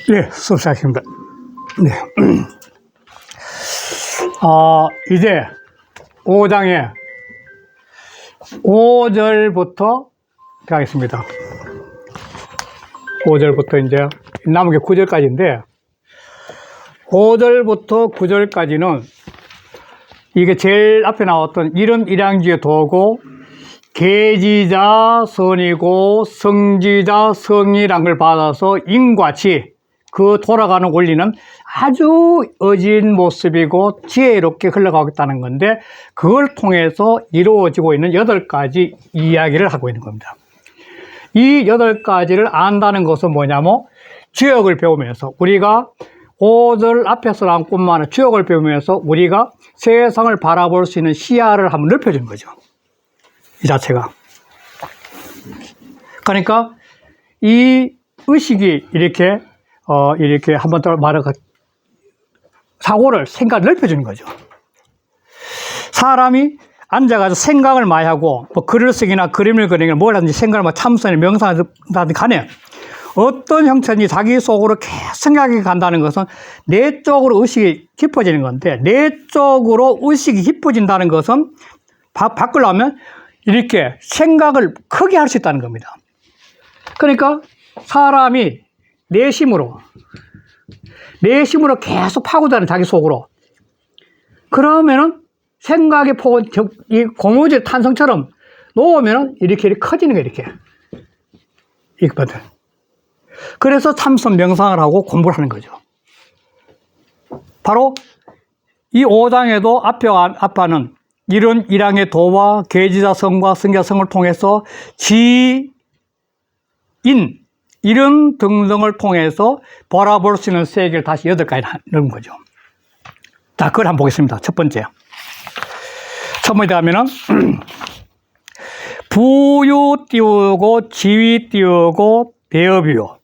네, 수업 시작합니다. 네. 이제 5장에 5절부터 가겠습니다. 5절부터 이제 남은 게 9절까지인데 5절부터 9절까지는 이게 제일 앞에 나왔던 이름 일양지의 도고 계지자 선이고 성지자 성이란 걸 받아서 인과 지, 그 돌아가는 원리는 아주 어진 모습이고 지혜롭게 흘러가겠다는 건데 그걸 통해서 이루어지고 있는 8가지 이야기를 하고 있는 겁니다. 이 8가지를 안다는 것은 뭐냐면 주역을 배우면서 우리가 5절 앞에서 나온 것만 아니라 주역을 배우면서 우리가 세상을 바라볼 수 있는 시야를 한번 넓혀주는 거죠. 이 자체가. 그러니까 이 의식이 이렇게 한번 더 말해서 사고를, 생각을 넓혀주는 거죠. 사람이 앉아가지고 생각을 많이 하고 뭐 글을 쓰기나 그림을 그리거나 뭘 하든지 생각을 뭐 참선이나 명상하든지 간에 어떤 형태든지 자기 속으로 계속 생각이 간다는 것은 내적으로 의식이 깊어지는 건데 내적으로 의식이 깊어진다는 것은 바꾸려면 이렇게 생각을 크게 할 수 있다는 겁니다. 그러니까 사람이 내심으로 계속 파고드는 자기 속으로 그러면은 생각의 폭은 이 고무줄 탄성처럼 놓으면은 이렇게 커지는 거예요. 이거거든. 그래서 참선 명상을 하고 공부를 하는 거죠. 바로 이 5장에도 앞에는 이런 일양의 도와 계지자 성과 성자 성을 통해서 지인, 이런 등등을 통해서 바라볼 수 있는 세계를 다시 8가지 넣은 거죠. 자, 그걸 한번 보겠습니다. 첫 번째. 첫 번째 하면은 부유 띄우고 지위 띄우고 배업이요.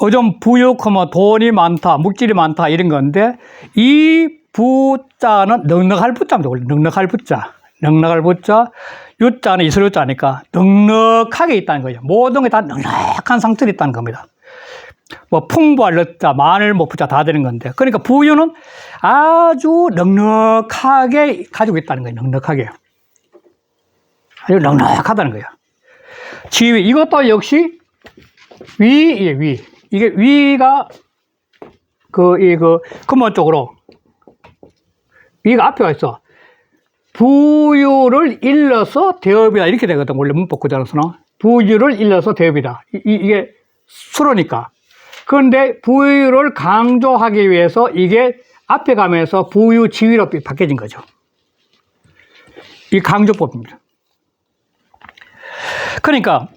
요즘 부유하면 돈이 많다, 물질이 많다 이런 건데 이 부자는 넉넉할 부자입니다. 원래 넉넉할 부자. 넉넉할 부자, 유자는 이슬 유자니까 넉넉하게 있다는 거죠. 모든 게 다 넉넉한 상태로 있다는 겁니다. 뭐 풍부할 넉자, 많을 뭐 부자 다 되는 건데 그러니까 부유는 아주 넉넉하게 가지고 있다는 거예요. 넉넉하게. 아주 넉넉하다는 거예요. 지위, 이것도 역시 위예요, 위. 이게 위가 근본적으로 위가 앞에 와 있어. 부유를 일러서 대업이다 이렇게 되거든. 원래 문법 구조로서는 부유를 일러서 대업이다. 이게 수로니까. 그런데 부유를 강조하기 위해서 이게 앞에 가면서 부유 지위로 바뀌어진 거죠. 이 강조법입니다. 그러니까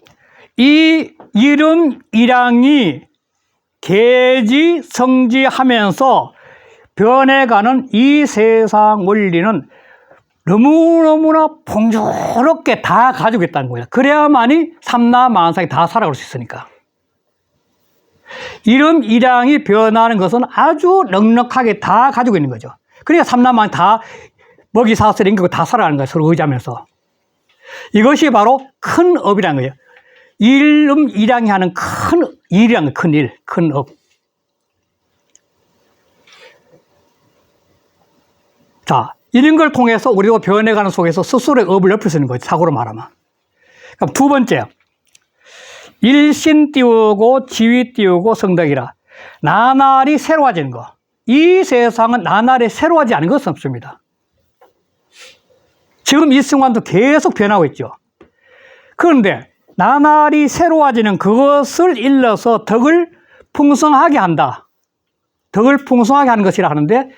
이 이름 일양이 계지 성지하면서 변해가는 이 세상 원리는 너무너무나 풍요롭게 다 가지고 있다는 거예요. 그래야만이 삼라만상이 다 살아갈 수 있으니까. 이름 일양이 변하는 것은 아주 넉넉하게 다 가지고 있는 거죠. 그러니까 삼라만이 다 먹이 사슬 인기고 다 살아가는 거예요. 서로 의지하면서. 이것이 바로 큰 업이라는 거예요. 이름 일양이 하는 큰 일이라는 큰 일, 큰 업. 자, 이런 걸 통해서 우리가 변해가는 속에서 스스로의 업을 넓힐 수 있는 거죠. 사고로 말하면. 그럼 두 번째, 일신 띄우고 지위 띄우고 성덕이라. 나날이 새로워지는 거. 이 세상은 나날이 새로워지지 않은 것은 없습니다. 지금 이 순간도 계속 변하고 있죠. 그런데 나날이 새로워지는 그것을 일러서 덕을 풍성하게 한다. 덕을 풍성하게 하는 것이라 하는데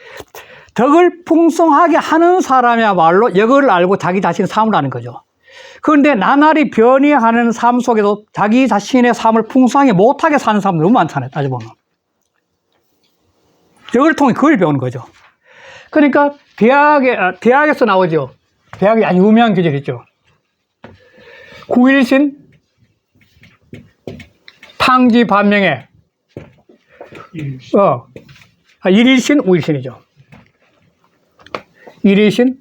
덕을 풍성하게 하는 사람이야말로 이걸 알고 자기 자신의 삶을 하는 거죠. 그런데 나날이 변해가는 삶 속에도 자기 자신의 삶을 풍성하게 못하게 사는 사람들 너무 많잖아요. 따져보면. 이걸 통해 그걸 배우는 거죠. 그러니까 대학에서 나오죠. 대학에 아주 유명한 교재 있죠. 9일신 탕지 반명에 1일신 5일신이죠. 1일신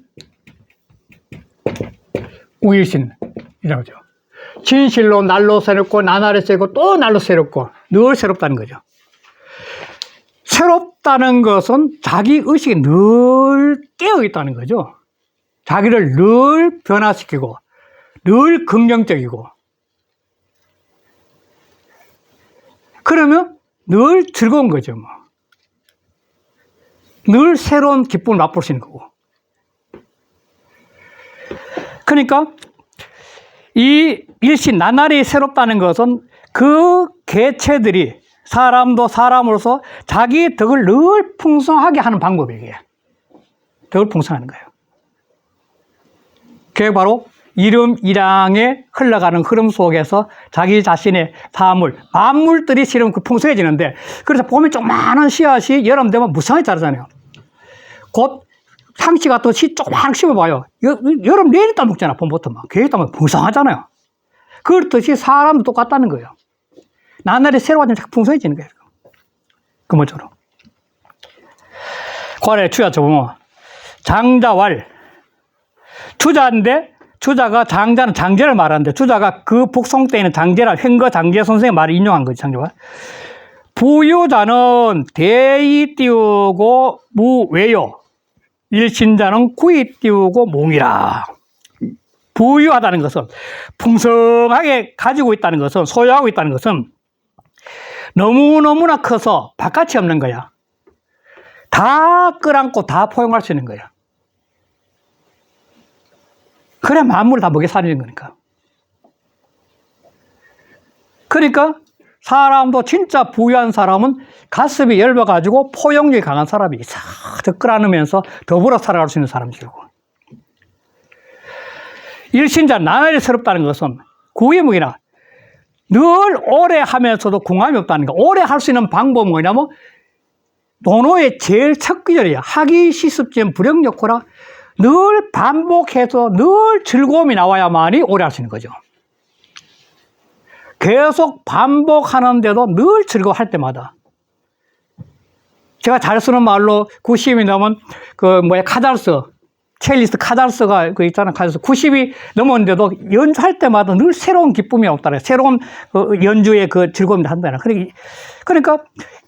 5일신이라고 하죠. 진실로 날로 새롭고 나날이 새롭고 또 날로 새롭고 늘 새롭다는 거죠. 새롭다는 것은 자기 의식이 늘 깨어 있다는 거죠. 자기를 늘 변화시키고 늘 긍정적이고 그러면 늘 즐거운 거죠. 뭐. 늘 새로운 기쁨을 맛볼 수 있는 거고. 그러니까 이 일신 나날이 새롭다는 것은 그 개체들이 사람도 사람으로서 자기 덕을 늘 풍성하게 하는 방법이에요. 덕을 풍성하는 거예요. 그게 바로 이름이랑에 흘러가는 흐름 속에서 자기 자신의 사물, 만물들이 실은 그 풍성해지는데, 그래서 봄에 조그마한 씨앗이 여름 되면 무성하게 자라잖아요. 곧 상치 같은 씨 조그마한 심어봐요. 여름 내일 따먹잖아, 봄부터 막. 계획 따면 풍성하잖아요. 그렇듯이 사람도 똑같다는 거예요. 나날이 새로워지면 자꾸 풍성해지는 거예요. 그모처럼. 과래 추자 보면 장자왈. 추자인데 추자가 장자는 장제를 말하는데 추자가 그 복송 때 있는 장제라 횡거 장제 선생의 말을 인용한 거지. 장제가. 부유자는 대이 띄우고 무외요. 일신자는 구이 띄우고 몽이라. 부유하다는 것은 풍성하게 가지고 있다는 것은 소유하고 있다는 것은 너무너무나 커서 바깥이 없는 거야. 다 끌안고 다 포용할 수 있는 거야. 그래 만물을 다 먹여 살리는 거니까. 그러니까 사람도 진짜 부유한 사람은 가슴이 얇아가지고 포용력이 강한 사람이 싹 끌어안으면서 더불어 살아갈 수 있는 사람이고. 일신자 나날이 새롭다는 것은 구이무기나 늘 오래 하면서도 궁함이 없다는 거. 오래 할 수 있는 방법은 뭐냐면 논어의 제일 첫 구절이야. 하기 시습전 불영역호라. 늘 반복해서 늘 즐거움이 나와야만이 오래 할 수 있는 거죠. 계속 반복하는데도 늘 즐거워할 때마다. 제가 잘 쓰는 말로 90이 넘은 카달스, 첼리스트 카달스가 그 있잖아요. 카달스 90이 넘었는데도 연주할 때마다 늘 새로운 기쁨이 없다래. 새로운 연주의 그 즐거움이 한다라. 그러니까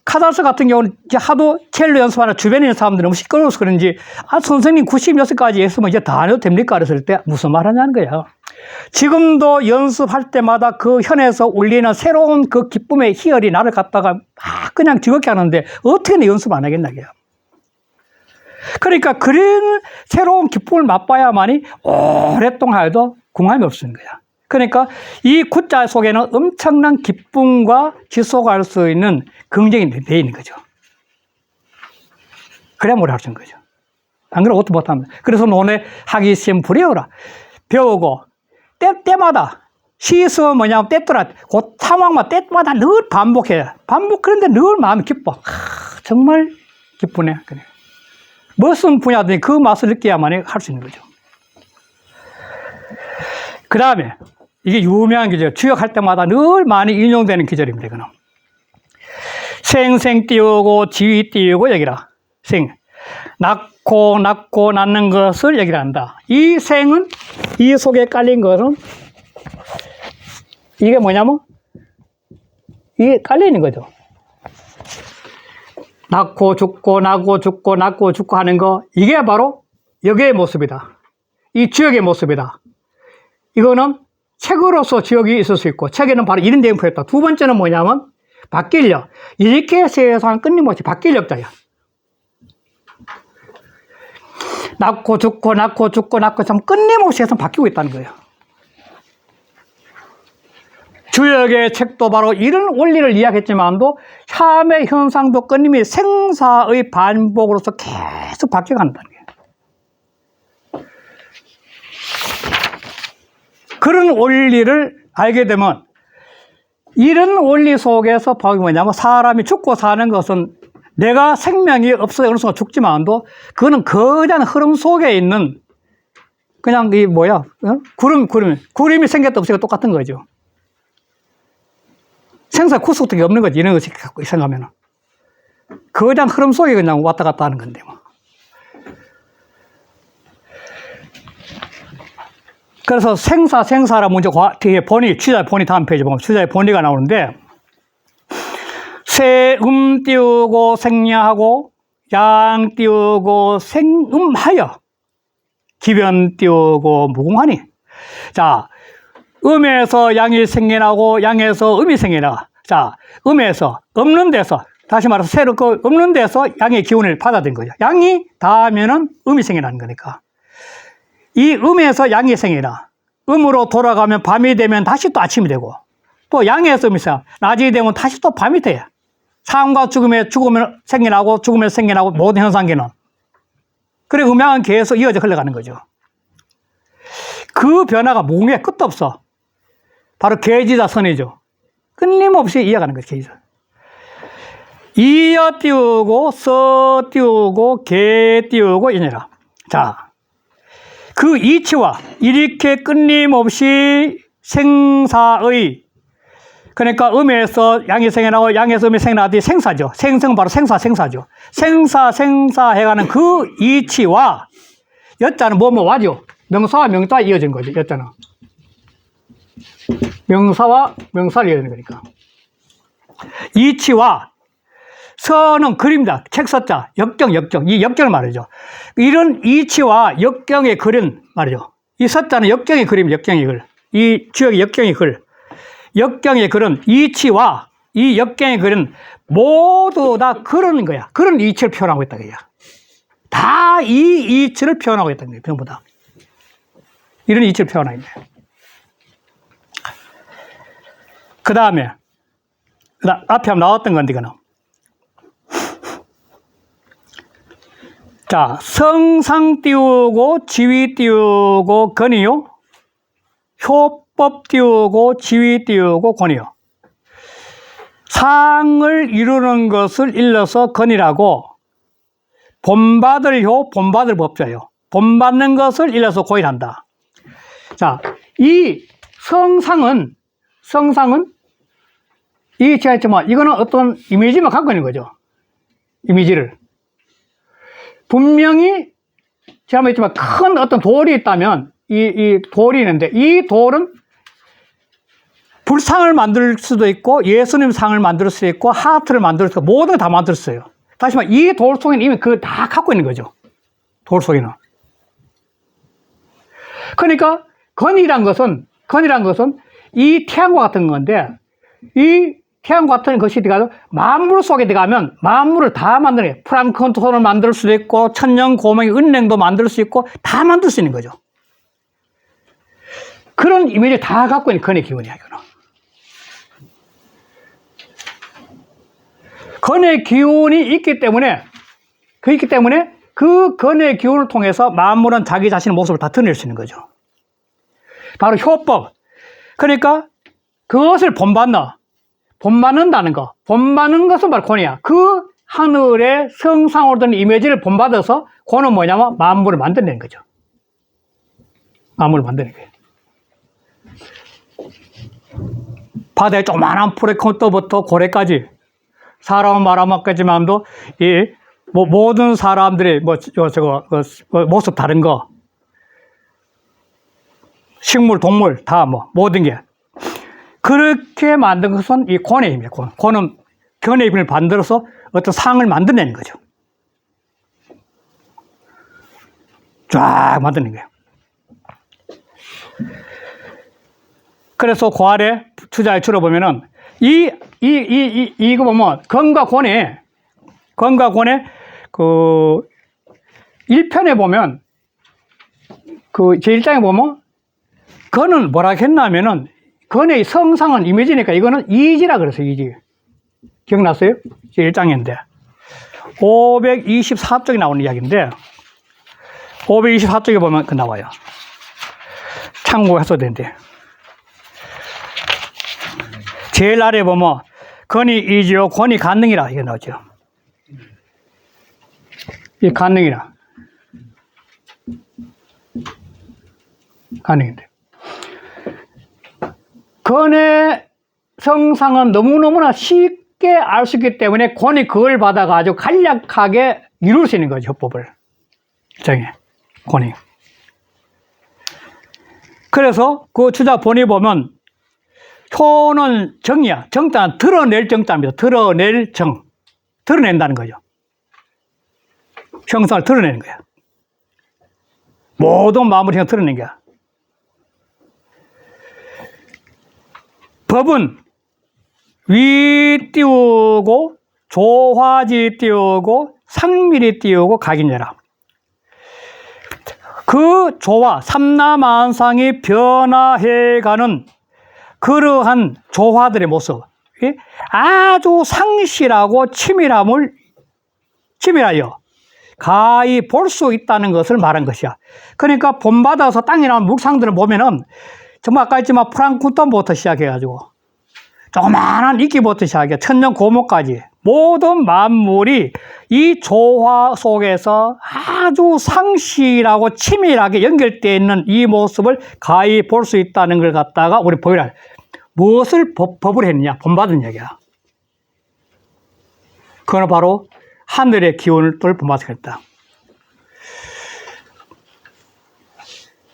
카달스 같은 경우는 이제 하도 첼로 연습하는 주변에 있는 사람들이 너무 시끄러워서 그런지 선생님 96까지 했으면 이제 다 안 해도 됩니까? 그랬을 때 무슨 말 하냐는 거야. 지금도 연습할 때마다 그 현에서 울리는 새로운 그 기쁨의 희열이 나를 갖다가 막 그냥 즐겁게 하는데 어떻게 연습 안 하겠나 이게요. 그러니까 그런 새로운 기쁨을 맛봐야만이 오랫동안 해도 궁함이 없는 거야. 그러니까 이 구자 속에는 엄청난 기쁨과 지속할 수 있는 긍정이 되어 있는 거죠. 그래야 오래 할 수 있는 거죠. 안 그러면 어떻게 못합니다. 그래서 논에 하기 시험 불여오라. 배우고 때마다 시에서 뭐냐면 때떠라 그 상황만 때마다 늘 반복해. 그런데 늘 마음이 기뻐. 정말 기쁘네. 그래. 무슨 분야든지 그 맛을 느껴야만 할 수 있는 거죠. 그 다음에 이게 유명한 기절, 주역할 때마다 늘 많이 인용되는 기절입니다. 이거는. 생생 띄우고 지위 띄우고 여기라. 생. 낳고 낳는 것을 얘기를 한다. 이 생은 이 속에 깔린 것은 이게 뭐냐면 이게 깔려 있는 거죠. 낳고 죽고 낳고 죽고 낳고 죽고 하는 거 이게 바로 여기의 모습이다. 이 지역의 모습이다. 이거는 책으로서 지역이 있을 수 있고 책에는 바로 이런 내용이 표했다. 두 번째는 뭐냐면 바뀔력. 이렇게 세상 끊임없이 바뀔력자야. 낳고 죽고 낳고 죽고 낳고 참 끊임없이 해서 바뀌고 있다는 거예요. 주역의 책도 바로 이런 원리를 이야기했지만도 삶의 현상도 끊임이 생사의 반복으로서 계속 바뀌어간다는 거예요. 그런 원리를 알게 되면 이런 원리 속에서 바로 뭐냐면 사람이 죽고 사는 것은 내가 생명이 없어서 어느 순간 죽지만도 그거는 거대한 흐름 속에 있는 그냥 이 뭐야 구름이 생겼다 없으니까 똑같은 거죠. 생사 구속력이 없는 거지. 이런 것이 갖고 생각하면 거대한 흐름 속에 그냥 왔다 갔다 하는 건데 뭐. 그래서 생사라 문제 뒤에 본의, 취자의 본의 다음 페이지 보면 취자의 본의가 나오는데 새 띄우고 생야하고 양 띄우고 생하여 기변 띄우고 무궁하니. 자, 음에서 양이 생겨나고 양에서 음이 생겨나. 자, 음에서 없는 데서 다시 말해서 새로 그 없는 데서 양의 기운을 받아들인 거죠. 양이 닿으면은 음이 생겨나는 거니까. 이 음에서 양이 생겨나. 음으로 돌아가면 밤이 되면 다시 또 아침이 되고 또 양에서 음이 생겨나. 낮이 되면 다시 또 밤이 돼. 삶과 죽음에 죽으면 생겨나고 죽으면 생겨나고 모든 현상계는. 그리고 음양은 계속 이어져 흘러가는 거죠. 그 변화가 무궁해 끝도 없어. 바로 계지자 선이죠. 끊임없이 이어가는 거죠. 계지자. 이어 띄우고 서 띄우고 개 띄우고 이니라. 자, 그 이치와 이렇게 끊임없이 생사의 그러니까 음에서 양이 생겨나고 양에서 음이 생겨나듯이 생사죠. 생성 바로 생사죠. 생사 해가는 그 이치와 여자는 와죠. 명사와 명사가 이어진 거죠. 여자는 명사와 명사를 이어지는 거니까. 이치와 서는 그림자, 책 서자, 역경. 이 역경을 말이죠. 이런 이치와 역경의 글은 말이죠. 이 서자는 역경의 그림, 역경의 글. 이 지역의 역경의 글. 역경의 글은 이치와 이 역경의 글은 모두 다 그런 거야. 그런 이치를 표현하고 있다. 그야. 다 이 이치를 표현하고 있다는 거예요. 전부 다. 이런 이치를 표현하고 있네. 그 다음에 앞에 한번 나왔던 건데 이거는. 자, 성상 띄우고 지위 띄우고 건이요. 효법 띄우고 지위 띄우고 권이요. 상을 이루는 것을 일러서 건이라고 본받을 효, 본받을 법자요. 본받는 것을 일러서 고일한다. 자, 이 성상은 이 제가 했지만 이거는 어떤 이미지만 갖고 있는 거죠. 이미지를. 분명히 제가 말했지만 큰 어떤 돌이 있다면 이 돌이 있는데 이 돌은 불상을 만들 수도 있고 예수님 상을 만들 수도 있고 하트를 만들 수도 있고 모든 걸 다 만들 수 있어요. 다시 말해 이 돌 속에는 이미 그거 다 갖고 있는 거죠. 돌 속에는. 그러니까 건이란 것은 이 태양과 같은 건데 이 태양과 같은 것이 들어가서 만물 속에 들어가면 만물을 다 만드는 거예요. 프랑크톤을 만들 수도 있고 천년 고명의 은행도 만들 수 있고 다 만들 수 있는 거죠. 그런 이미지를 다 갖고 있는 건의 기운이야. 이거는. 건의 기운이 있기 때문에 그 건의 기운을 통해서 만물은 자기 자신의 모습을 다 드러낼 수 있는 거죠. 바로 효법. 그러니까 그것을 본받는다는 거. 본받는 것은 바로 권이야. 그 하늘의 성상으로 된 이미지를 본받아서 권은 뭐냐면 만물을 만들어내는 거죠. 만물을 만드는 거예요. 바다에 조그만한 풀의 것부터 고래까지 사람은 말아먹겠지만도 모든 사람들의 모습 다른 거 식물, 동물 다 모든 게 그렇게 만든 것은 이 권의 힘이에요. 권은 견의 힘을 만들어서 어떤 상을 만들어내는 거죠. 쫙 만드는 거예요. 그래서 그 아래 투자에 줄여보면은 이거 보면 건과 권의 그 1편에 보면 그 제1장에 보면 건은 뭐라 했냐면은 건의 성상은 이미지니까 이거는 이지라 그랬어요. 이지. 기억났어요? 제1장인데 524쪽에 나오는 이야기인데 524쪽에 보면 그 나와요. 참고해서 되는데 제일 아래 보면 건이 이지요 권이 간능이라 이게 나오죠. 이 간능이라 간능인데 건의 성상은 너무너무나 쉽게 알 수 있기 때문에 권이 그걸 받아가지고 간략하게 이룰 수 있는 거죠. 협법을 정해 권이. 그래서 그 주자 번이 보면 효는 정이야. 정자는 드러낼 정자입니다. 드러낼 정. 드러낸다는 거죠. 형상을 드러내는 거야. 모든 마음을 그냥 드러낸 거야. 법은 위 띄우고 조화지 띄우고 상밀이 띄우고 각인해라. 그 조화, 삼라만상이 변화해가는 그러한 조화들의 모습, 아주 상실하고 치밀하여 가히 볼 수 있다는 것을 말한 것이야. 그러니까 본바다에서 땅에 나온 물상들을 보면은 정말 아까 했지만 프랑크톤부터 시작해가지고 조그마한 이끼부터 시작해 천년 고목까지 모든 만물이 이 조화 속에서 아주 상실하고 치밀하게 연결되어 있는 이 모습을 가히 볼 수 있다는 걸 갖다가 우리 보이라. 무엇을 법을 했느냐? 본받은 얘기야. 그건 바로 하늘의 기운을 본받았다.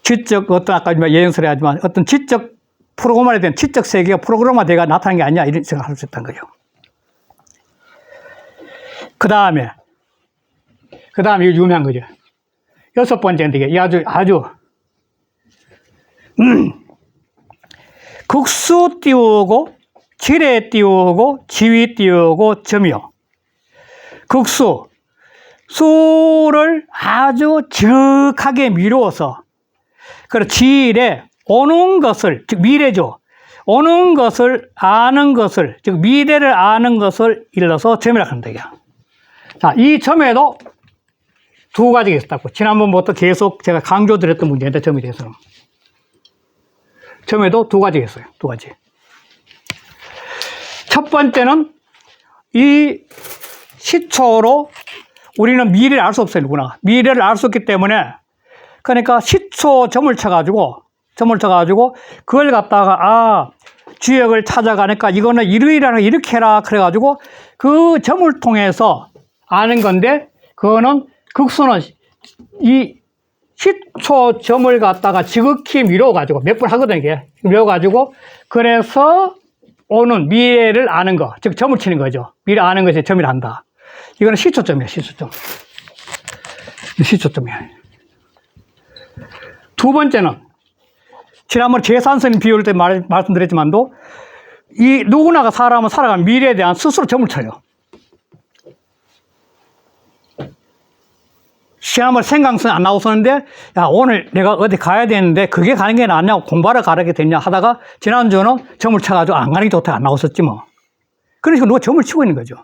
지적, 아까 예언설에 하지만 어떤 지적 프로그램에 대한 지적 세계가 프로그램화되어 나타나는 게 아니냐, 이런 생각을 할 수 있다는 거죠. 그 다음에 이거 유명한 거죠. 여섯 번째인데, 이게 아주, 극수 띄우고, 지뢰 띄우고, 지위 띄우고, 점이요. 극수, 수를 아주 지극하게 미루어서, 지일에 오는 것을, 즉 미래죠. 오는 것을 아는 것을, 즉 미래를 아는 것을 일러서 점이라고 한다. 자, 이 점에도 두 가지가 있었다고. 지난번부터 계속 제가 강조드렸던 문제인데, 점에 대해서는. 점에도 두 가지가 있어요. 두 가지. 첫 번째는 이 시초로 우리는 미래를 알 수 없어요, 누구나. 미래를 알 수 없기 때문에, 그러니까 시초 점을 쳐가지고, 그걸 갖다가, 주역을 찾아가니까 이거는 이러이러는 이렇게 해라. 그래가지고 그 점을 통해서 아는 건데, 그거는 극수는 이 시초 점을 갖다가 지극히 미뤄가지고, 몇 번 하거든요, 이게. 미뤄가지고, 그래서 오는 미래를 아는 거, 즉 점을 치는 거죠. 미래 아는 것이 점이라 한다. 이거는 시초점이에요, 시초점. 시초점이에요. 두 번째는, 지난번 재산선 비율 때 말씀드렸지만도, 이 누구나가 사람은 살아가는 미래에 대한 스스로 점을 쳐요. 지난번 생강선 안 나왔었는데, 야, 오늘 내가 어디 가야 되는데, 그게 가는 게 낫냐고 공부하러 가게 됐냐 하다가, 지난주는 점을 쳐가지고 안 가는 게 좋다 안 나왔었지 뭐. 그러니까 누가 점을 치고 있는 거죠.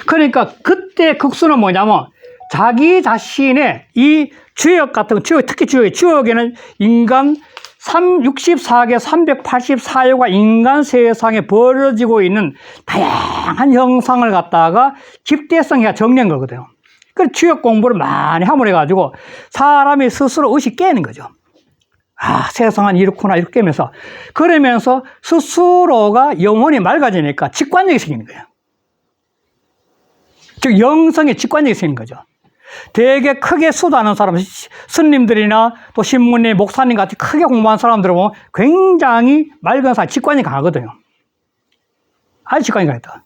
그러니까 그때 극수는 뭐냐면, 자기 자신의 이 주역 같은 거, 특히 주역에는 인간 64개 384요가 인간 세상에 벌어지고 있는 다양한 형상을 갖다가 집대성이가 정리한 거거든요. 그 주역 공부를 많이 함으로 해가지고 사람이 스스로 의식 깨는 거죠. 세상은 이렇구나, 이렇게 깨면서. 그러면서 스스로가 영혼이 맑아지니까 직관력이 생기는 거예요. 즉, 영성의 직관력이 생기는 거죠. 되게 크게 수도하는 사람, 스님들이나 또 신문님, 목사님 같이 크게 공부한 사람들은 보면 굉장히 맑은 사람, 직관이 강하거든요. 아주 직관이 강했다.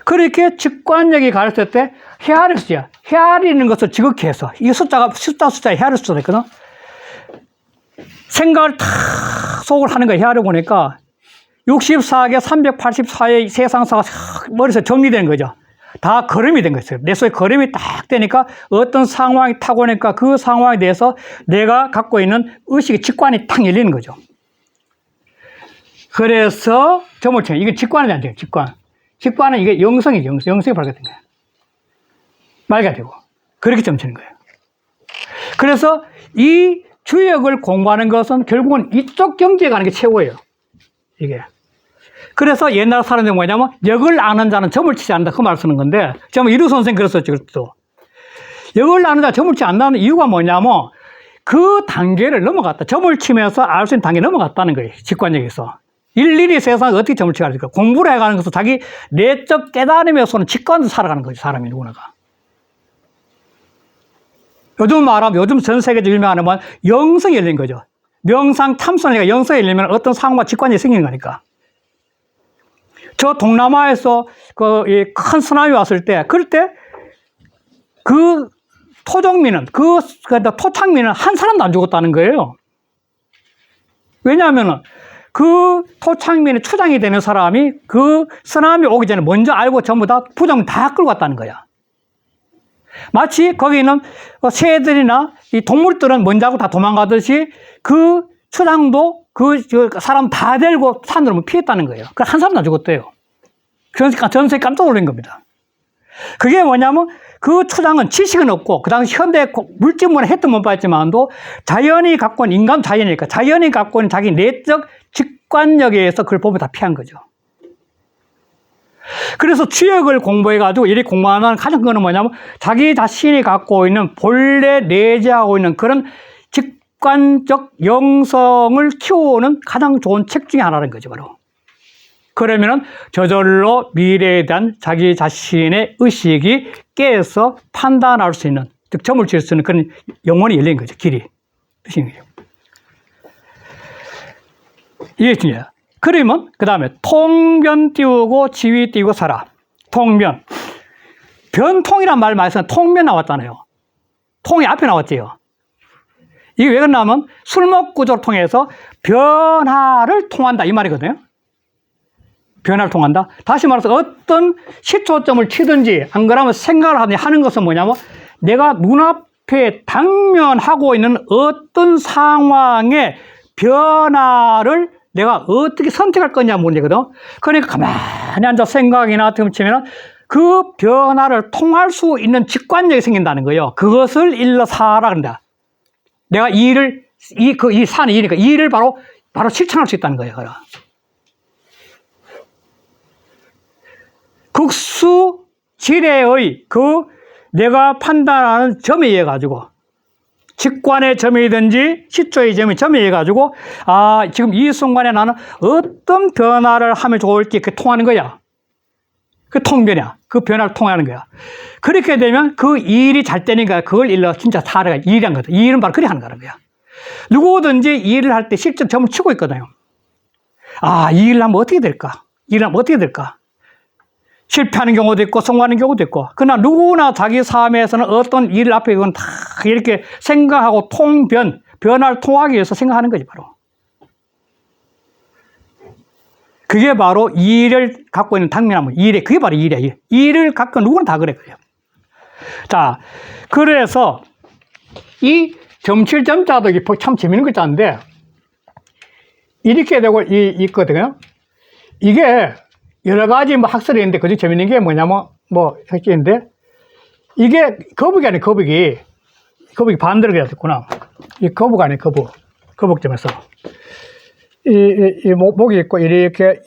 그렇게 직관력이 가르칠 때 헤아릴 수야. 헤아리는 것을 지극히 해서, 이 숫자에 헤아릴 수가 있거든. 생각을 탁 속을 하는 거 헤아려 보니까 64개 384의 세상사가 머릿속에 정리되는 거죠. 다 걸음이 된 거였어요. 내 속에 걸음이 딱 되니까 어떤 상황이 타고 오니까 그 상황에 대해서 내가 갖고 있는 의식의 직관이 탁 열리는 거죠. 그래서 점을 쳐요. 이게 직관이 안 돼요. 직관은 이게 영성이죠. 영성이 밝아진 거예요. 맑아 되고. 그렇게 점 치는 거예요. 그래서 이 주역을 공부하는 것은 결국은 이쪽 경지에 가는 게 최고예요. 이게. 그래서 옛날 사람들이 뭐냐면, 역을 아는 자는 점을 치지 않는다. 그 말 쓰는 건데, 정말 이루 선생 그랬었죠. 그것도. 역을 아는 자는 점을 치지 않는다는 이유가 뭐냐면, 그 단계를 넘어갔다. 점을 치면서 알 수 있는 단계에 넘어갔다는 거예요. 직관력에서. 일일이 세상에 어떻게 점을 치게 할까? 공부를 해가는 것은 자기 내적 깨달음에서는 직관으로 살아가는 거죠. 사람이 누구나가. 요즘 말하면 요즘 전 세계적으로 유명한 건 영성이 열린 거죠. 명상 참선이니까 영성이 열리면 어떤 상황과 직관이 생기는 거니까. 저 동남아에서 큰 쓰나미 왔을 때, 그럴 때 그 토종민은, 토착민은 한 사람도 안 죽었다는 거예요. 왜냐하면 그 토착민의 추장이 되는 사람이 그 쓰나미 오기 전에 먼저 알고 전부 다 부정 다 끌고 갔다는 거야. 마치 거기 있는 새들이나 이 동물들은 먼저 하고 다 도망가듯이 그 추장도 그 사람 다 데리고 산으로 피했다는 거예요. 그래서 한 사람도 안 죽었대요. 전 세계 깜짝 놀란 겁니다. 그게 뭐냐면 그 추장은 지식은 없고 그 당시 현대 물질문화 혜택 못 받지만도 자연이 갖고 있는 인간 자연이니까 자연이 갖고 있는 자기 내적 직관력에 의해서 그걸 보면 다 피한 거죠. 그래서 주역을 공부해가지고 이리 공부하는 가장 큰 거는 뭐냐면 자기 자신이 갖고 있는 본래 내재하고 있는 그런 직관적 영성을 키우는 가장 좋은 책 중에 하나라는 거죠, 바로. 그러면은 저절로 미래에 대한 자기 자신의 의식이 깨서 판단할 수 있는, 즉 점을 지을 수 있는 그런 영혼이 열린 거죠, 길이. 뜻인 거죠. 이게 중요해요. 그러면 그 다음에 통변 띄우고 지위 띄우고 살아. 통변. 변통이란 말 많이 쓰는 통변 나왔잖아요. 통이 앞에 나왔지요. 이게 왜 그러냐면 술목구조를 통해서 변화를 통한다 이 말이거든요. 변화를 통한다. 다시 말해서 어떤 시초점을 치든지 안 그러면 생각을 하는 것은 뭐냐면 내가 눈앞에 당면하고 있는 어떤 상황의 변화를 내가 어떻게 선택할 거냐 문제거든. 그러니까 가만히 앉아 생각이나 틈치면 그 변화를 통할 수 있는 직관력이 생긴다는 거예요. 그것을 일러 사라 그런다. 내가 이 산이 이니까 이 일을 바로 실천할 수 있다는 거예요. 극수지례의 내가 판단하는 점에 의해 가지고 직관의 점이든지 시초의 점에 의해 가지고 지금 이 순간에 나는 어떤 변화를 하면 좋을지 그 통하는 거야. 그 통변이야. 그 변화를 통하는 거야. 그렇게 되면 그 일이 잘 되니까 그걸 일러 진짜 사례가 일이란 거다. 이 일은 바로 그래 하는 거야. 누구든지 이 일을 할 때 실제 점을 치고 있거든요. 이 일을 하면 어떻게 될까? 이 일을 하면 어떻게 될까? 실패하는 경우도 있고 성공하는 경우도 있고 그러나 누구나 자기 삶에서는 어떤 일 앞에 이건 다 이렇게 생각하고 변화를 통하기 위해서 생각하는 거지 바로. 그게 바로 일을 갖고 있는 당면하면 그게 바로 일이야. 일을 갖고 누구나 다 그래. 자, 그래서 이 점칠점자도 참 재밌는 거 있다는데 이렇게 되고 있거든요. 이게 여러 가지 학설이 있는데 그중 재밌는 게 뭐냐면 핵심인데 이게 거북이 아니에요. 거북이 반대로 그래야 됐구나. 이 거북 아니에요. 거북점에서 이 목이 있고 이렇게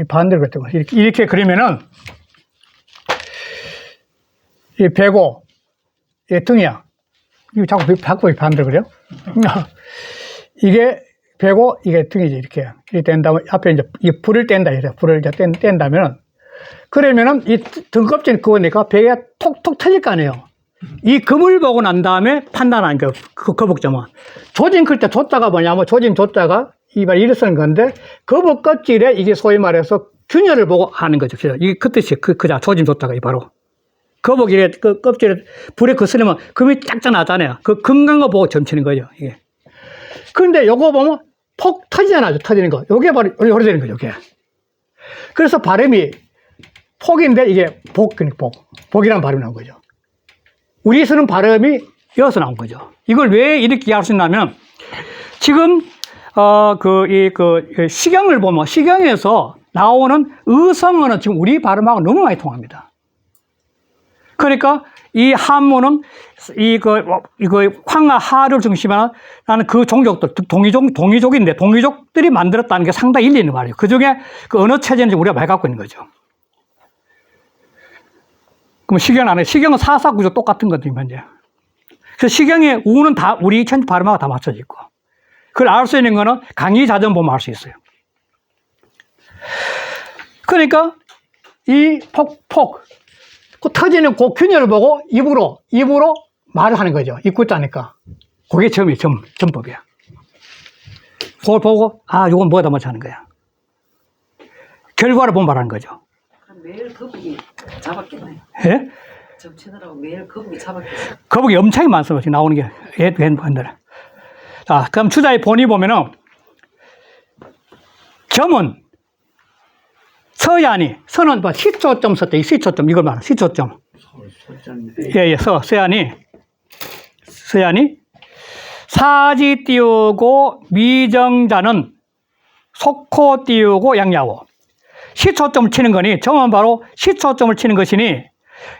반대로 그랬구나. 이렇게 그리면은 이 배고 이 등이야. 이거 자꾸 반대로 그래요? 이게 배고 이게 등이지 이렇게 뗀 다음에 앞에 이제 이 불을 뗀다 이래. 불을 이제 뗀다면은 그러면은 이 등껍질 그거니까 배가 톡톡 터질 거 아니에요. 이 금을 보고 난 다음에 판단하는 그 거북점은 조짐 클 때 조자가 뭐냐면 조짐 조자가 이래 쓰는 건데 거북 껍질에 이게 소위 말해서 균열을 보고 하는 거죠. 이게 그 뜻이 그자 조짐 조자가 이 바로 거북 이래 그 껍질에 불에 거스르면 금이 쫙쫙 나잖아요. 그 금간 거 보고 점치는 거예요. 이게. 그런데 요거 보면 폭 터지잖아요. 터지는 거. 요게 바로 요래 되는 거죠. 요게. 그래서 발음이 폭인데 이게 복이라는 발음이 나온 거죠. 우리 쓰는 발음이 이어서 나온 거죠. 이걸 왜 이렇게 이해할 수 있냐면 지금 시경을 보면 시경에서 나오는 의성어는 지금 우리 발음하고 너무 많이 통합니다. 그러니까 이 한문은 황과 하를 중심으로 하는 그 종족들, 동이족인데 동이족들이 만들었다는 게 상당히 일리 있는 말이에요. 그 중에 그 언어 체제는 우리가 많이 갖고 있는 거죠. 그럼 시경은 사사구조 똑같은 거거든요, 이제. 그래서 시경의 우는 다 우리 천지 발음하고 다 맞춰져 있고. 그걸 알 수 있는 거는 강의자전 보면 알 수 있어요. 그러니까 이 폭, 그 터지는 그 균열을 보고 입으로 말을 하는 거죠. 입구자니까. 그게 점법이야. 그걸 보고, 아, 이건 뭐다 못지 하는 거야. 결과를 보면 말하는 거죠. 그럼 매일 거북이 잡았겠네요. 예? 점치느라고 매일 거북이 잡았겠어요. 거북이 엄청 많습니다. 지금 나오는 게, 핸드폰들. 자, 그럼 주자의 본이 보면은, 점은, 서야니, 서는 뭐 시초점 썼대. 이 시초점, 이걸 말하는 시초점. 예, 서야니. 사지 띄우고 미정자는 속코 띄우고 양야오. 시초점을 치는 거니, 점은 바로 시초점을 치는 것이니,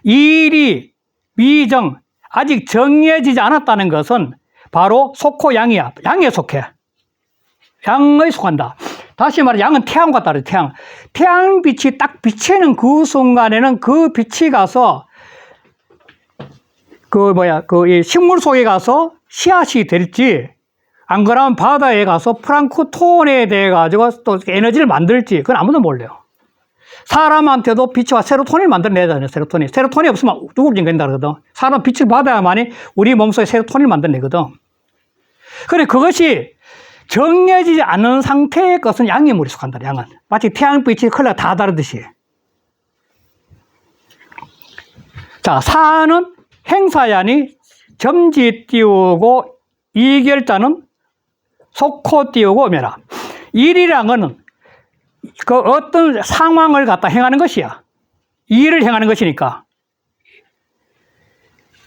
일이 미정, 아직 정해지지 않았다는 것은 바로 속코 양이야. 양에 속해. 양에 속한다. 다시 말해, 양은 태양과 다르죠, 태양. 태양빛이 딱 비치는 그 순간에는 그 빛이 가서, 이 식물 속에 가서 씨앗이 될지, 안 그러면 바다에 가서 플랑크톤에 대해 가지고 또 에너지를 만들지, 그건 아무도 몰라요. 사람한테도 빛과 세로토닌을 만들어내잖아요, 세로토닌. 세로토닌이 없으면 우울증 된다 그러거든. 사람 빛을 받아야만이 우리 몸속에 세로토닌을 만들어내거든. 그래, 그것이 정해지지 않은 상태의 것은 양의 속한다, 양은. 마치 태양빛이 컬러가 다 다르듯이. 자, 사는 행사야니 점지 띄우고 이결자는 속코 띄우고 묘라. 일이란 거는 그 어떤 상황을 갖다 행하는 것이야. 일을 행하는 것이니까.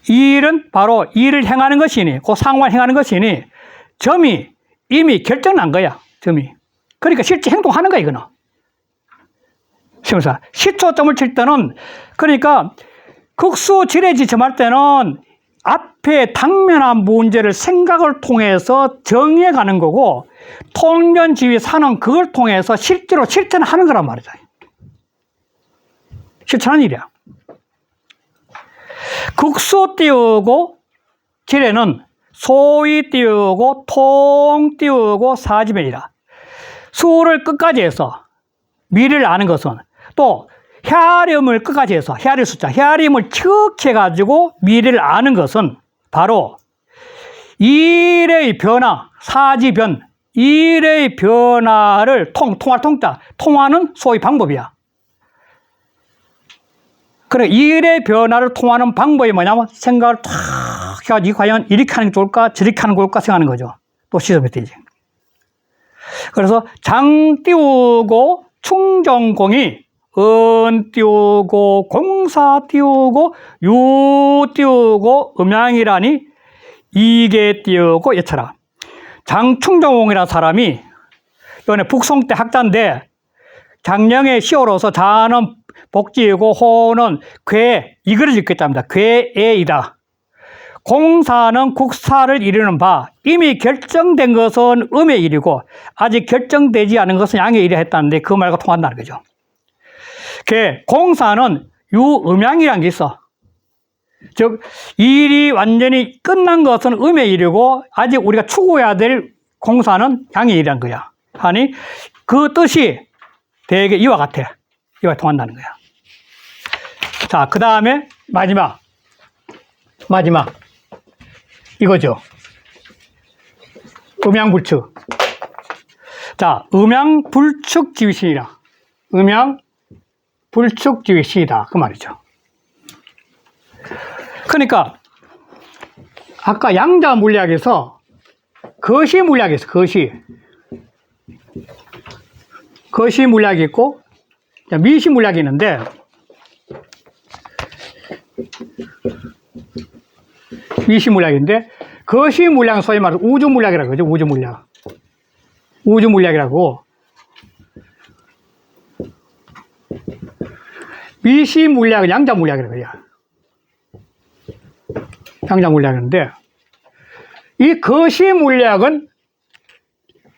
일은 바로 일을 행하는 것이니, 그 상황을 행하는 것이니, 점이 이미 결정난 거야, 점이. 그러니까 실제 행동하는 거야, 이거는. 시초점을 칠 때는, 그러니까, 극수 지레지 점할 때는 앞에 당면한 문제를 생각을 통해서 정해가는 거고, 통면지휘 사는 그걸 통해서 실제로 실천하는 거란 말이죠. 실천하는 일이야. 극수 띄우고 지레는 소위 띄우고 통 띄우고 사지면이라. 수를 끝까지 해서 미래를 아는 것은, 또 헤아림을 끝까지 해서 헤아릴 숫자, 헤아림을 척 해가지고 미래를 아는 것은 바로 일의 변화, 사지변, 일의 변화를 통할 통자, 통하는 소위 방법이야. 그래, 일의 변화를 통하는 방법이 뭐냐면 생각을 탁 해가지고 과연 이렇게 하는 게 좋을까, 저렇게 하는 게 좋을까 생각하는 거죠. 또 시험이 되지. 그래서 장 띄우고 충정공이 은 띄우고 공사 띄우고 유 띄우고 음양이라니 이게 띄우고 예쳐라. 장충정공이라는 사람이 이번에 북송 때 학자인데, 장령의 시호로서 자는 복지이고 호는 괴, 이거를 읽겠답니다. 괴애이다. 공사는 국사를 이루는 바, 이미 결정된 것은 음의 일이고 아직 결정되지 않은 것은 양의 일이라 했다는데 그 말과 통한다는 거죠. 공사는 유음양이라는 게 있어. 즉, 일이 완전히 끝난 것은 음의 일이고 아직 우리가 추구해야 될 공사는 양의 일이라는 거야. 하니 그 뜻이 대개 이와 같아. 이와 통한다는 거야. 자, 그 다음에 마지막 이거죠. 음양불축. 자, 음양불축지휘신이라. 음양불축지휘신이다. 그 말이죠. 그러니까 아까 양자 물리학에서 거시 물리학이 있어. 거시 물리학이 있고 미시 물리학이 있는데, 미시 물리학인데 거시 물리학은 소위 말해서 우주 물리학이라고 그러죠. 우주 물리학이라고. 미시 물리학은 양자 물리학이라고 해요. 양자 물리학인데, 이 거시 물리학은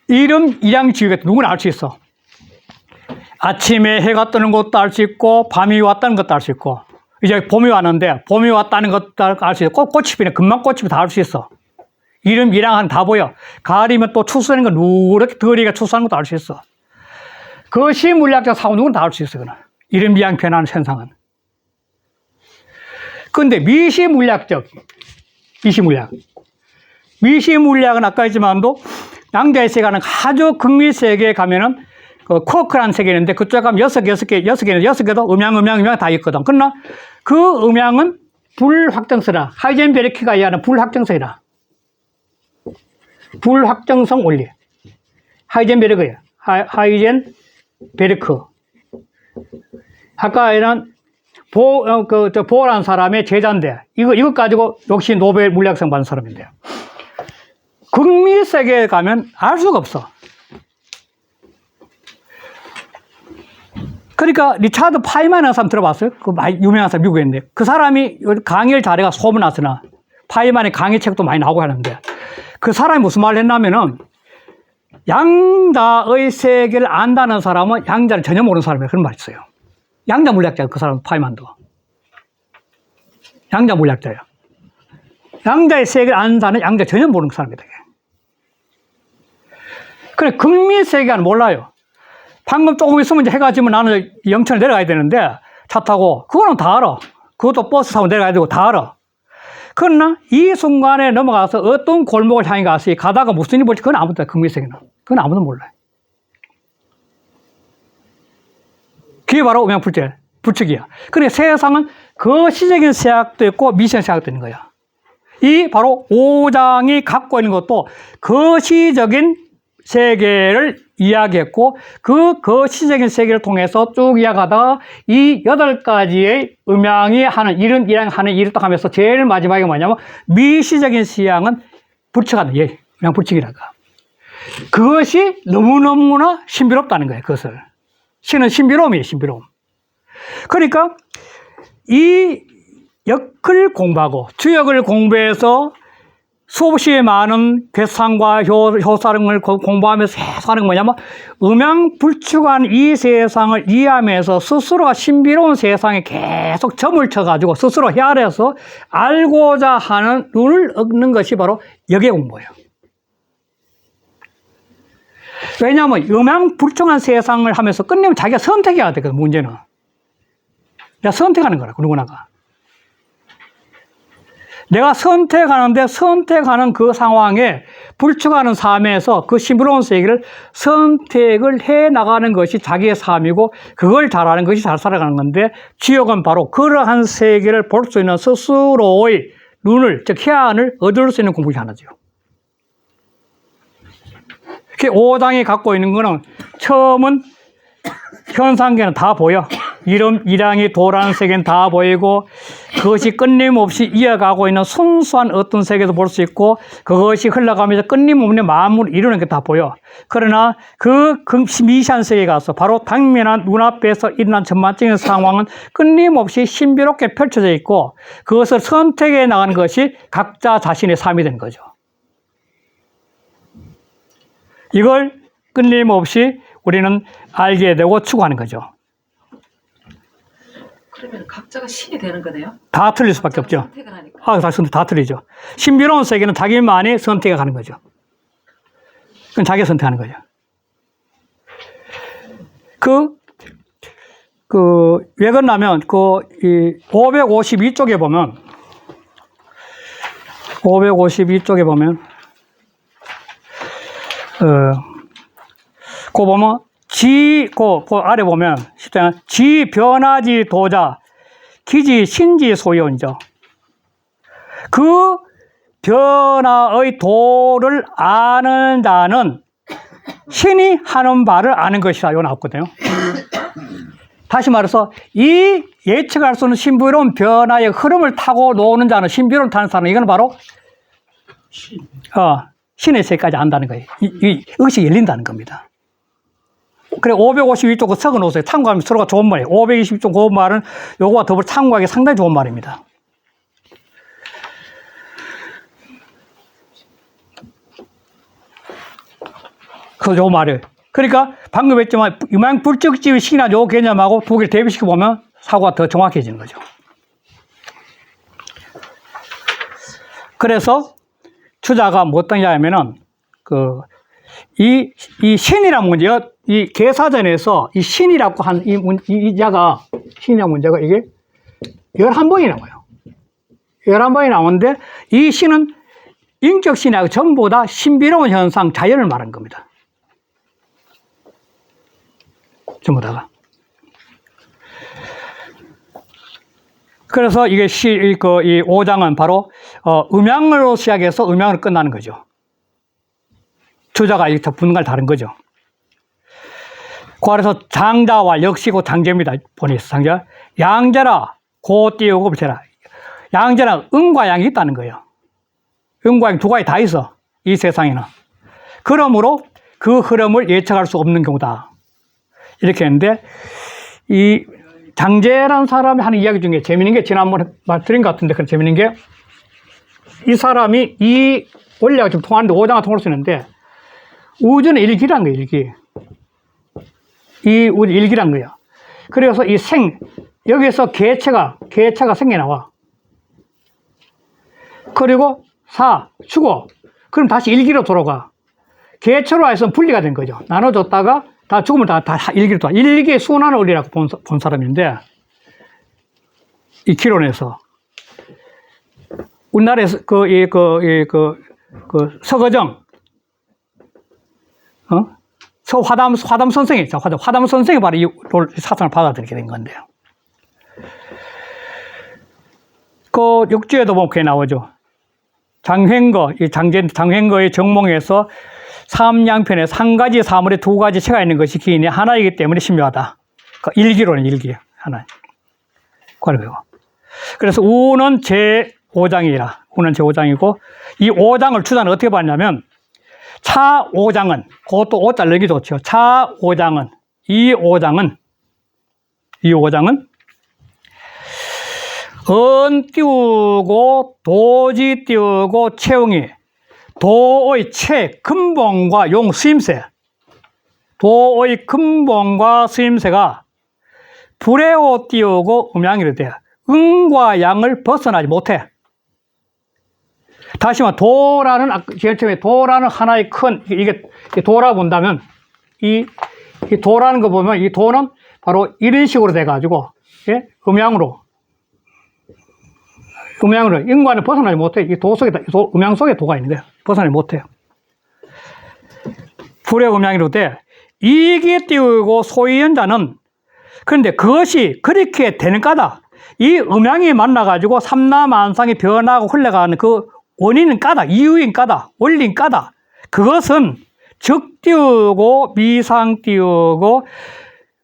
이름, 일양, 지위가 누구나 알 수 있어. 아침에 해가 뜨는 것도 알 수 있고, 밤이 왔다는 것도 알 수 있고, 이제 봄이 왔는데, 봄이 왔다는 것도 알 수 있고, 꽃이 피네, 금방 꽃이 다 알 수 있어. 이름, 일양은 다 보여. 가을이면 또 추수하는 거, 누렇게 덜이가 추수하는 것도 알 수 있어. 거시 물리학자 사고 누구나 다 알 수 있어, 그는. 이름, 일양 변하는 현상은. 근데 미시 물리학적, 미시물리학. 미시물리학은 아까 했지만도 양자의 세계는 아주 극미 세계에 가면은 그 쿼크라는 세계 있는데 그쪽에 가면 6개도 음양 다 있거든. 그러나 그 음양은 불확정성이라 하이젠베르크가 이해하는 불확정성이라. 불확정성 원리. 하이젠베르크예요. 하이젠베르크. 아까에는 보어라는 사람의 제자인데 이것 가지고 역시 노벨 물리학상 받은 사람인데요. 극미 세계에 가면 알 수가 없어. 그러니까 리차드 파이만이라는 사람 들어봤어요? 그 유명한 사람 미국에 있는데 그 사람이 강의를 잘해가 소문났으나 파이만의 강의 책도 많이 나오고 하는데 그 사람이 무슨 말을 했냐면은 양자의 세계를 안다는 사람은 양자를 전혀 모르는 사람이에요. 그런 말이 있어요. 양자 물리학자예요. 그 사람 파이만도. 양자 물리학자예요. 양자의 세계를 아는 사람은 양자 전혀 모르는 사람이다. 그래, 극미 세계는 몰라요. 방금 조금 있으면 이제 해가 지면 나는 영천을 내려가야 되는데 차 타고 그거는 다 알아. 그것도 버스 타고 내려가야 되고 다 알아. 그러나 이 순간에 넘어가서 어떤 골목을 향해 가다가 무슨 일이 벌지 그건 아무도 극미 세계는. 그건 아무도 몰라요. 그게 바로 음양불측이야. 그러니까 세상은 거시적인 세학도 있고 미시적인 세학도 있는 거야. 이 바로 5장이 갖고 있는 것도 거시적인 세계를 이야기했고 그 거시적인 세계를 통해서 쭉 이야기하다가 이 8가지의 음양이 하는 일은 하는 일을 딱 하면서 제일 마지막에 뭐냐면 미시적인 시향은 불측하는 예, 음양불측이라고. 그것이 너무너무나 신비롭다는 거예요. 그것을. 신은 신비로움이에요. 신비로움. 그러니까 이 역을 공부하고 주역을 공부해서 수없이 많은 괴상과 효사령을 공부하면서 하는 게 뭐냐면 음양불축한 이 세상을 이해하면서 스스로가 신비로운 세상에 계속 점을 쳐가지고 스스로 헤아려서 알고자 하는 눈을 얻는 것이 바로 역의 공부예요. 왜냐하면 음양불축한 세상을 하면서 끝내면 자기가 선택해야 되거든. 문제는 내가 선택하는 거라고 누구나가. 내가 선택하는데 선택하는 그 상황에 불축하는 삶에서 그 신비로운 세계를 선택을 해 나가는 것이 자기의 삶이고 그걸 잘하는 것이 잘 살아가는 건데 지옥은 바로 그러한 세계를 볼 수 있는 스스로의 눈을 즉 해안을 얻을 수 있는 공부가 하나죠. 5장이 갖고 있는 거는 처음은 현상계는 다 보여. 이름, 이량이 도라는 세계는 다 보이고 그것이 끊임없이 이어가고 있는 순수한 어떤 세계도 볼 수 있고 그것이 흘러가면서 끊임없는 마음을 이루는 게 다 보여. 그러나 그 미시한 세계에 가서 바로 당면한 눈앞에서 일어난 전반적인 상황은 끊임없이 신비롭게 펼쳐져 있고 그것을 선택해 나가는 것이 각자 자신의 삶이 되는 거죠. 이걸 끊임없이 우리는 알게 되고 추구하는 거죠. 그러면 각자가 신이 되는 거네요? 다 틀릴 수밖에 없죠. 선택을 하니까. 다 틀리죠. 신비로운 세계는 자기만이 선택해 가는 거죠. 그건 자기가 선택하는 거죠. 왜 그러냐면, 이 552쪽에 보면, 552쪽에 보면, 보면, 아래 보면, 지 변화지 도자, 기지 신지 소유인죠. 그 변화의 도를 아는 자는 신이 하는 바를 아는 것이다. 이거 나왔거든요. 다시 말해서, 이 예측할 수 없는 신비로운 변화의 흐름을 타고 노는 자는, 신비로운 타는 사람은, 이건 바로, 신의 세계까지 안다는 거예요. 이 의식이 열린다는 겁니다. 그래, 552쪽 그 적어 놓으세요. 참고하면 서로가 좋은 말이에요. 522쪽 그 말은 요거와 더불어 참고하기 상당히 좋은 말입니다. 그래서 좋은 말이에요. 그러니까 방금 했지만 음양불측지의 신이나 요 개념하고 두 개를 대비시켜 보면 사고가 더 정확해지는 거죠. 그래서 추자가 뭐 어떤 자냐면은 이 신이란 문제, 이 계사전에서 이 신이라고 한 이 자가, 신이라는 문제가 이게 11번이 나와요. 11번이 나오는데 이 시는 인격 신하고 전부 다 신비로운 현상, 자연을 말한 겁니다. 전부 다가. 그래서 이게 이 5장은 바로, 음양으로 시작해서 음양으로 끝나는 거죠. 주자가 이렇게 분갈 다른 거죠. 그래서 장자와 역시고 장제입니다. 보니스 장자. 양자라, 고 띄우고 붙여라. 양자는 음과 양이 있다는 거예요. 음과 양 두 가지 다 있어. 이 세상에는. 그러므로 그 흐름을 예측할 수 없는 경우다. 이렇게 했는데, 이 장제라는 사람이 하는 이야기 중에 재밌는 게 지난번에 말드린 것 같은데, 그런 재밌는 게, 이 사람이 이 원리가 좀 통하는데 5장은 통할 수 있는데, 우주는 일기란 거예요, 일기. 이 우주 일기란 거예요. 그래서 이 여기서 개체가 생겨나와. 그리고 죽어. 그럼 다시 일기로 돌아가. 개체로 해서 분리가 된 거죠. 나눠줬다가 다 죽으면 다 일기로 돌아가. 일기의 순환 원리라고 본 사람인데, 이 기론에서. 우리나라에서 서거정, 화담 선생이 있죠. 화담 선생이 바로 이 사상을 받아들이게 된 건데요. 그 육주에도 보면 그게 나오죠. 장횡거의 정몽에서 삼양편에 한 가지 사물에 두 가지 체가 있는 것이 기인이 하나이기 때문에 신묘하다. 일기로는 일기 하나. 그래서 우는 제5장이라. 우는 제5장이고 이 5장을 추자는 어떻게 봤냐면 차 5장은 그것도 5자 넣기 좋죠. 차 5장은 이 5장은 은 띄우고 도지 띄우고 채용이 도의 근본과 용 수임새 도의 근본과 수임새가 불에오 띄우고 음양이로 돼요. 음과 양을 벗어나지 못해. 다시 말해 제일 처음에 도라는 하나의 큰 이게 도라 본다면 이 도라는 거 보면 이 도는 바로 이런 식으로 돼 가지고 음양으로 인간을 벗어나지 못해. 이 도 속에 음양 속에 도가 있는데 벗어나지 못해요. 불의 음양이로 돼 이익이 띄우고 소위연자는 그런데 그것이 그렇게 되는 까다. 이 음양이 만나 가지고 삼라만상이 변하고 흘러가는 그 원인은 까다, 이유인 까다, 원리인 까다. 그것은 적 띄우고 미상 띄우고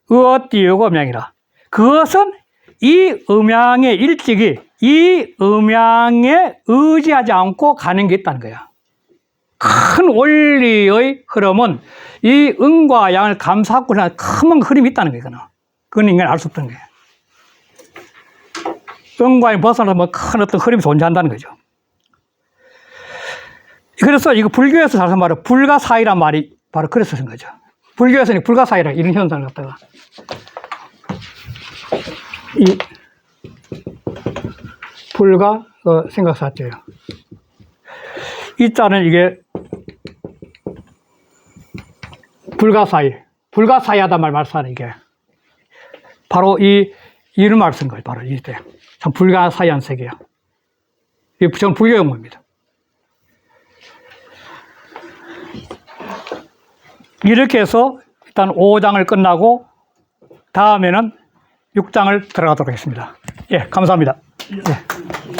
의어 띄우고 음양이라. 그것은 이 음양의 일찍이 이 음양에 의지하지 않고 가는 게 있다는 거야. 큰 원리의 흐름은 이 음과 양을 감싸고 하는 큰 흐름이 있다는 거야. 그건 인간이 알 수 없다는 거야. 음과 양 벗어나면 큰 어떤 흐름이 존재한다는 거죠. 그래서 이거 불교에서 잘 쓴 말은 불가사의란 말이 바로 그래서 쓴 거죠. 불교에서는 불가사의라 이런 현상을 갖다가 이 불가 생각사죄요. 이 자는 이게 불가사의하다 말사는 이게 바로 이런 말 쓴 거예요. 바로 이때 참 불가사의한 세계야. 이게 전 불교 용어입니다. 이렇게 해서 일단 5장을 끝나고 다음에는 6장을 들어가도록 하겠습니다. 예, 감사합니다. 예.